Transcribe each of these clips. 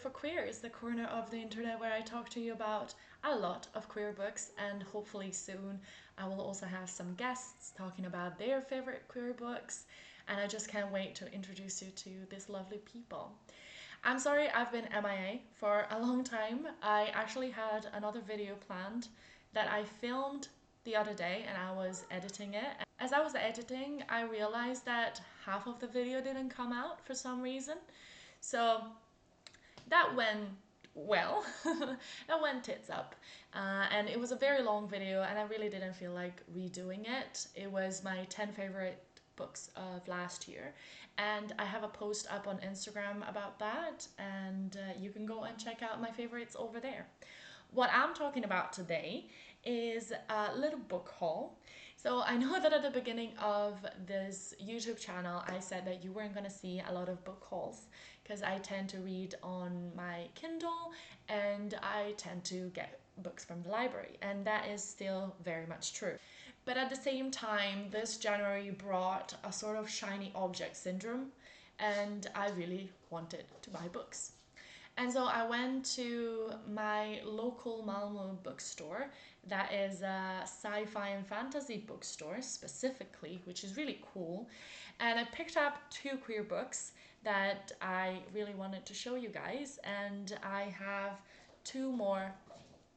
for Queers, the corner of the internet where I talk to you about a lot of queer books, and hopefully soon I will also have some guests talking about their favorite queer books, and I just can't wait to introduce you to these lovely people. I'm sorry I've been MIA for a long time. I actually had another video planned that I filmed the other day and I was editing it. As I was editing, I realized that half of the video didn't come out for some reason. So that went well. That went tits up. And it was a very long video and I really didn't feel like redoing it. It was my 10 favorite books of last year, and I have a post up on Instagram about that, and you can go and check out my favorites over there. What I'm talking about today is a little book haul. So I know that at the beginning of this YouTube channel I said that you weren't going to see a lot of book hauls because I tend to read on my Kindle and I tend to get books from the library, and that is still very much true. But at the same time, this January brought a sort of shiny object syndrome, and I really wanted to buy books. And so I went to my local Malmo bookstore, that is a sci-fi and fantasy bookstore specifically, which is really cool. And I picked up two queer books that I really wanted to show you guys, and I have two more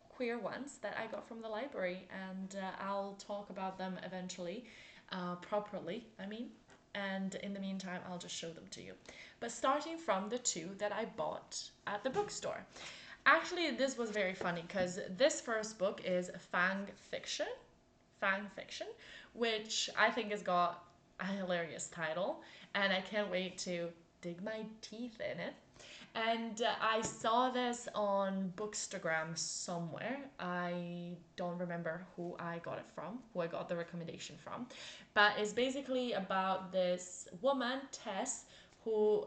queer ones that I got from the library, and I'll talk about them eventually, properly, I mean. And in the meantime, I'll just show them to you. But starting from the two that I bought at the bookstore. Actually, this was very funny because this first book is Fang Fiction, which I think has got a hilarious title, and I can't wait to dig my teeth in it. And I saw this on Bookstagram somewhere. I don't remember who I got it from, who I got the recommendation from. But it's basically about this woman, Tess, who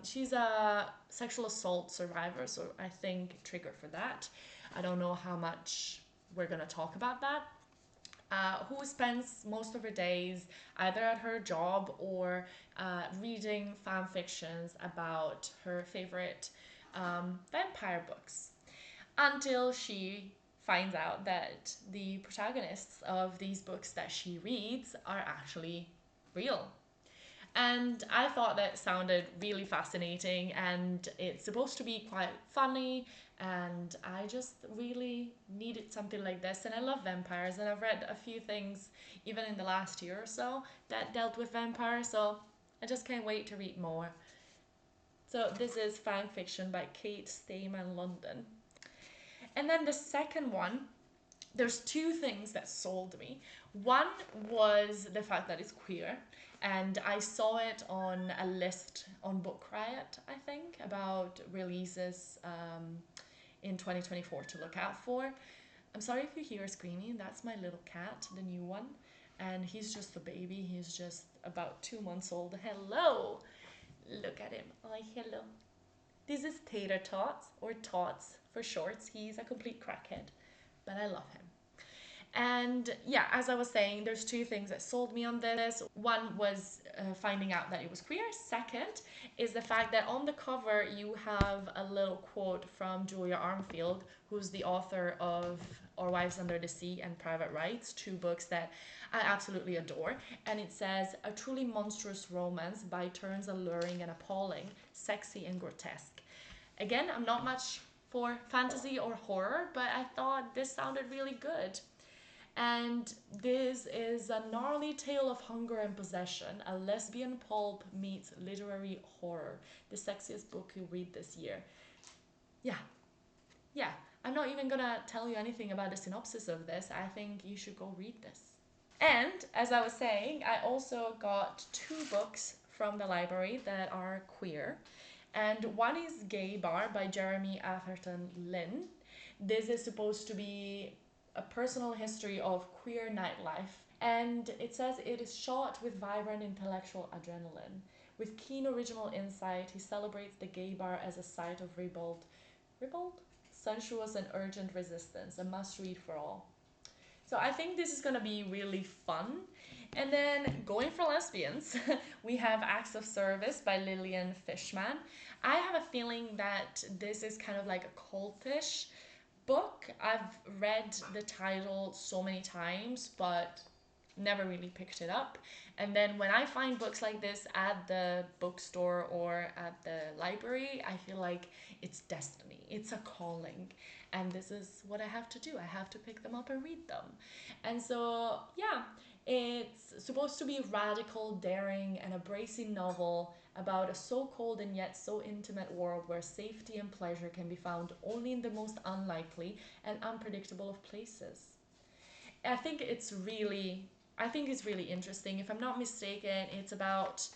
she's a sexual assault survivor, so I think trigger for that. I don't know how much we're gonna talk about that. Who spends most of her days either at her job or reading fan fictions about her favorite vampire books, until she finds out that the protagonists of these books that she reads are actually real. And I thought that sounded really fascinating, and it's supposed to be quite funny, and I just really needed something like this. And I love vampires, and I've read a few things even in the last year or so that dealt with vampires, so I just can't wait to read more. So this is Fan Fiction by Kate Stayman London. And then the second one, there's two things that sold me. One was the fact that it's queer, and I saw it on a list on Book Riot, I think, about releases in 2024 to look out for. I'm sorry if you hear screaming, that's my little cat, the new one, and he's just a baby. He's just about 2 months old. Hello! Look at him. Oh, hello. This is Tater Tots, or Tots for shorts. He's a complete crackhead, but I love him. And yeah, as I was saying, there's two things that sold me on this. One was finding out that it was queer. Second is the fact that on the cover you have a little quote from Julia Armfield, who's the author of Our Wives Under the Sea and Private Rights, two books that I absolutely adore. And it says, a truly monstrous romance, by turns alluring and appalling, sexy and grotesque. Again, I'm not much for fantasy or horror, but I thought this sounded really good. And this is a gnarly tale of hunger and possession, a lesbian pulp meets literary horror. The sexiest book you'll read this year. Yeah. I'm not even gonna tell you anything about the synopsis of this. I think you should go read this. And as I was saying, I also got two books from the library that are queer. And one is Gay Bar by Jeremy Atherton Lynn. This is supposed to be a personal history of queer nightlife, and it says it is shot with vibrant intellectual adrenaline. With keen original insight, he celebrates the gay bar as a site of ribald, sensuous and urgent resistance, a must read for all. So I think this is gonna be really fun. And then going for lesbians, we have Acts of Service by Lillian Fishman. I have a feeling that this is kind of like a cultish book. I've read the title so many times, but never really picked it up. And then when I find books like this at the bookstore or at the library, I feel like it's destiny, it's a calling. And this is what I have to do. I have to pick them up and read them. And so, yeah, it's supposed to be a radical, daring, and a bracing novel about a so cold and yet so intimate world where safety and pleasure can be found only in the most unlikely and unpredictable of places. I think it's really I think it's really interesting. If I'm not mistaken, it's about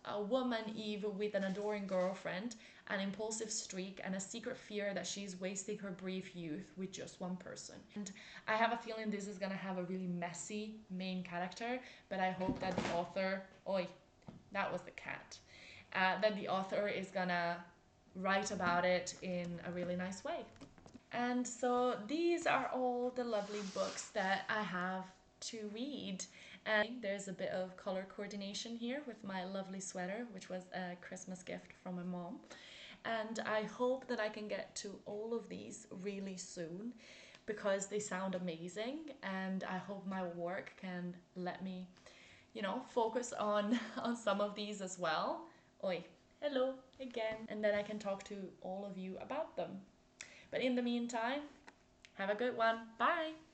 a woman, Eve, with an adoring girlfriend, an impulsive streak, and a secret fear that she's wasting her brief youth with just one person. And I have a feeling this is gonna have a really messy main character, but I hope that the author, oi, that was the cat, that the author is gonna write about it in a really nice way. And so these are all the lovely books that I have to read. And there's a bit of color coordination here with my lovely sweater, which was a Christmas gift from my mom. And I hope that I can get to all of these really soon because they sound amazing. And I hope my work can let me, focus on on some of these as well. Oi, hello again. And then I can talk to all of you about them. But in the meantime, have a good one. Bye.